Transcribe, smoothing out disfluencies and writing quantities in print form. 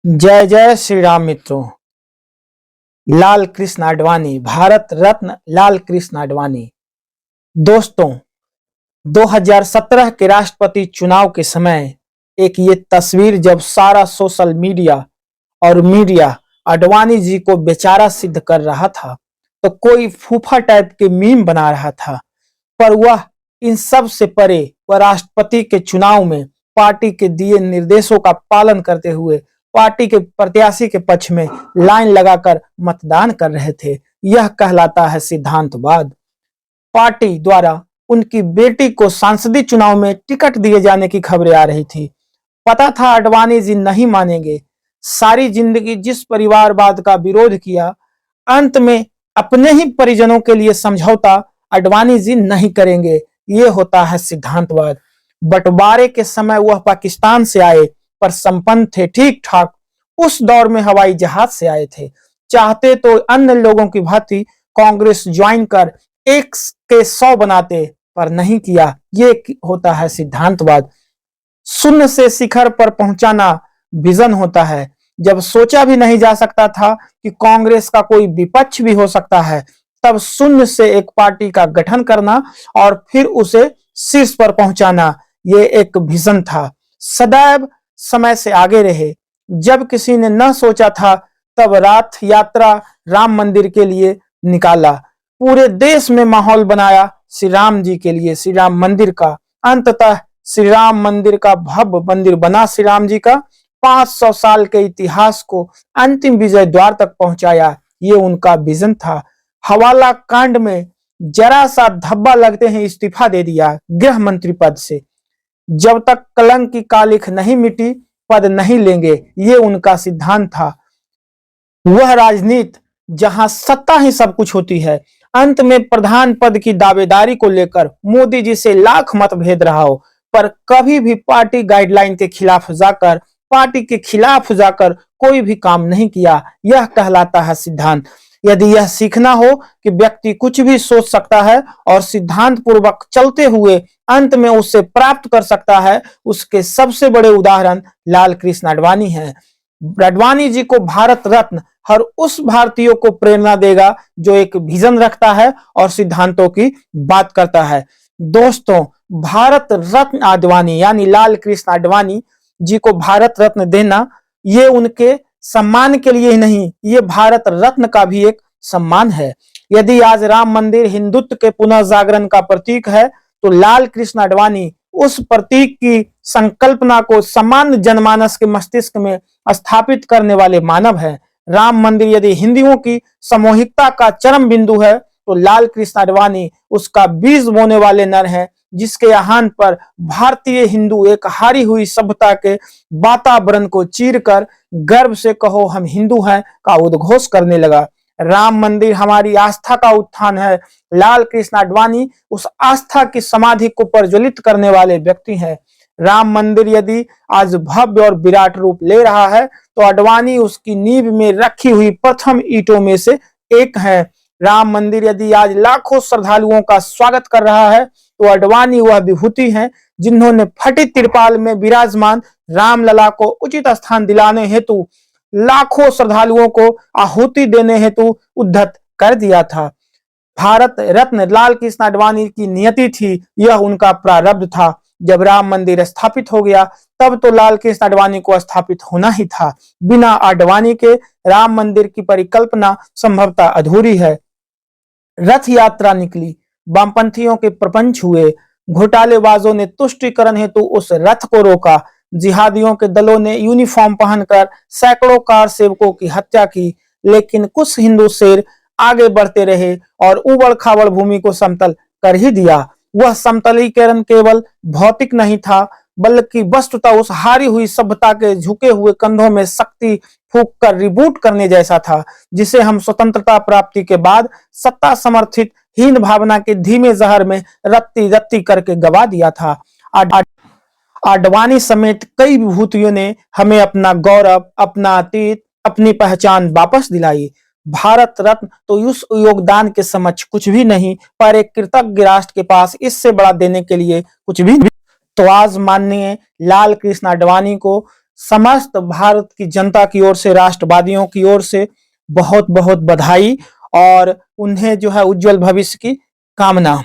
जय जय श्री राम मित्रों। लाल कृष्ण आडवाणी, भारत रत्न लाल कृष्ण आडवाणी। दोस्तों, 2017 के राष्ट्रपति चुनाव के समय एक ये तस्वीर जब सारा सोशल मीडिया और मीडिया आडवाणी जी को बेचारा सिद्ध कर रहा था, तो कोई फूफा टाइप के मीम बना रहा था। पर वह इन सब से परे वह राष्ट्रपति के चुनाव में पार्टी के दिए निर्देशों का पालन करते हुए पार्टी के प्रत्याशी के पक्ष में लाइन लगाकर मतदान कर रहे थे। यह कहलाता है सिद्धांतवाद। पार्टी द्वारा उनकी बेटी को सांसदीय चुनाव में टिकट दिए जाने की खबरें आ रही थी। पता था आडवाणी जी नहीं मानेंगे। सारी जिंदगी जिस परिवारवाद का विरोध किया, अंत में अपने ही परिजनों के लिए समझौता आडवाणी जी नहीं करेंगे। ये होता है सिद्धांतवाद। बंटवारे के समय वह पाकिस्तान से आए, पर संपन्न थे ठीक ठाक। उस दौर में हवाई जहाज से आए थे। चाहते तो अन्य लोगों की भांति कांग्रेस ज्वाइन कर 1 के 100 बनाते, पर नहीं किया। ये होता है सिद्धांतवाद। शून्य से शिखर पर पहुंचाना विजन होता है। जब सोचा भी नहीं जा सकता था कि कांग्रेस का कोई विपक्ष भी हो सकता है, तब शून्य से एक पार्टी का गठन करना और फिर उसे शीर्ष पर पहुंचाना, ये एक विजन था। सदैव समय से आगे रहे। जब किसी ने न सोचा था, तब रात यात्रा राम मंदिर के लिए निकाला। पूरे देश में माहौल बनाया श्री राम जी के लिए, श्री राम मंदिर का। अंततः श्री राम मंदिर का भव्य मंदिर बना श्री राम जी का। 500 साल के इतिहास को अंतिम विजय द्वार तक पहुंचाया, ये उनका विजन था। हवाला कांड में जरा सा धब्बा लगते हैं इस्तीफा दे दिया गृह मंत्री पद से। जब तक कलंक की कालिख नहीं मिटी, पद नहीं लेंगे, ये उनका सिद्धांत था। वह राजनीति जहां सत्ता ही सब कुछ होती है। अंत में प्रधान पद की दावेदारी को लेकर मोदी जी से लाख मतभेद रहा हो, पर कभी भी पार्टी गाइडलाइन के खिलाफ जाकर, पार्टी के खिलाफ जाकर कोई भी काम नहीं किया। यह कहलाता है सिद्धांत। यदि यह सीखना हो कि व्यक्ति कुछ भी सोच सकता है और सिद्धांत पूर्वक चलते हुए अंत में उससे प्राप्त कर सकता है, उसके सबसे बड़े उदाहरण लाल कृष्ण आडवाणी हैं। आडवाणी जी को भारत रत्न हर उस भारतीय को प्रेरणा देगा जो एक विजन रखता है और सिद्धांतों की बात करता है। दोस्तों, भारत रत्न आडवाणी यानी लाल कृष्ण आडवाणी जी को भारत रत्न देना, ये उनके सम्मान के लिए ही नहीं, ये भारत रत्न का भी एक सम्मान है। यदि आज राम मंदिर हिंदुत्व के पुनः जागरण का प्रतीक है, तो लाल कृष्ण आडवाणी उस प्रतीक की संकल्पना को सामान्य जनमानस के मस्तिष्क में स्थापित करने वाले मानव है। राम मंदिर यदि हिंदुओं की सामूहिकता का चरम बिंदु है, तो लाल कृष्ण आडवाणी उसका बीज बोने वाले नर हैं, जिसके आह्वान पर भारतीय हिंदू एक हारी हुई सभ्यता के वातावरण को चीरकर गर्व से कहो हम हिंदू हैं का उद्घोष करने लगा। राम मंदिर हमारी आस्था का उत्थान है। लाल कृष्ण आडवाणी उस आस्था की समाधि को प्रज्वलित करने वाले व्यक्ति हैं। राम मंदिर यदि आज भव्य और विराट रूप ले रहा है, तो आडवाणी उसकी नींव में रखी हुई प्रथम ईंटों में से एक है। राम मंदिर यदि आज लाखों श्रद्धालुओं का स्वागत कर रहा है, तो आडवाणी वह विभूति हैं जिन्होंने फटी तिरपाल में विराजमान रामलला को उचित स्थान दिलाने हेतु लाखों श्रद्धालुओं को आहुति देने हेतु उद्धत कर दिया था। भारत रत्न लाल कृष्ण आडवाणी की नियति थी, यह उनका प्रारब्ध था। जब राम मंदिर स्थापित हो गया, तब तो लाल कृष्ण आडवाणी को स्थापित होना ही था। बिना आडवाणी के राम मंदिर की परिकल्पना संभवतः अधूरी है। रथ यात्रा निकली, वामपंथियों के प्रपंच हुए, घोटालेबाजों ने तुष्टीकरण हेतु उस रथ को रोका, जिहादियों के दलों ने यूनिफॉर्म पहनकर सैकड़ों कार सेवकों की हत्या की, लेकिन कुछ हिंदू शेर आगे बढ़ते रहे और उबड़ खाबड़ भूमि को समतल कर ही दिया। वह समतलीकरण केवल भौतिक नहीं था, बल्कि वस्तुतः उस हारी हुई सभ्यता के झुके हुए कंधों में शक्ति फूंक कर रिबूट करने जैसा था, जिसे हम स्वतंत्रता प्राप्ति के बाद सत्ता समर्थित हीन भावना के धीमे जहर में रत्ती रत्ती करके गवा दिया था। आडवाणी समेत कई विभूतियों ने हमें अपना गौरव, अपना अतीत, अपनी पहचान वापस दिलाई। भारत रत्न तो उस योगदान के समक्ष कुछ भी नहीं, पर एक कृतज्ञ राष्ट्र के पास इससे बड़ा देने के लिए कुछ भी नहीं। तो आज माननीय लाल कृष्ण आडवाणी को समस्त भारत की जनता की ओर से, राष्ट्रवादियों की ओर से बहुत बहुत बधाई और उन्हें जो है उज्जवल भविष्य की कामना।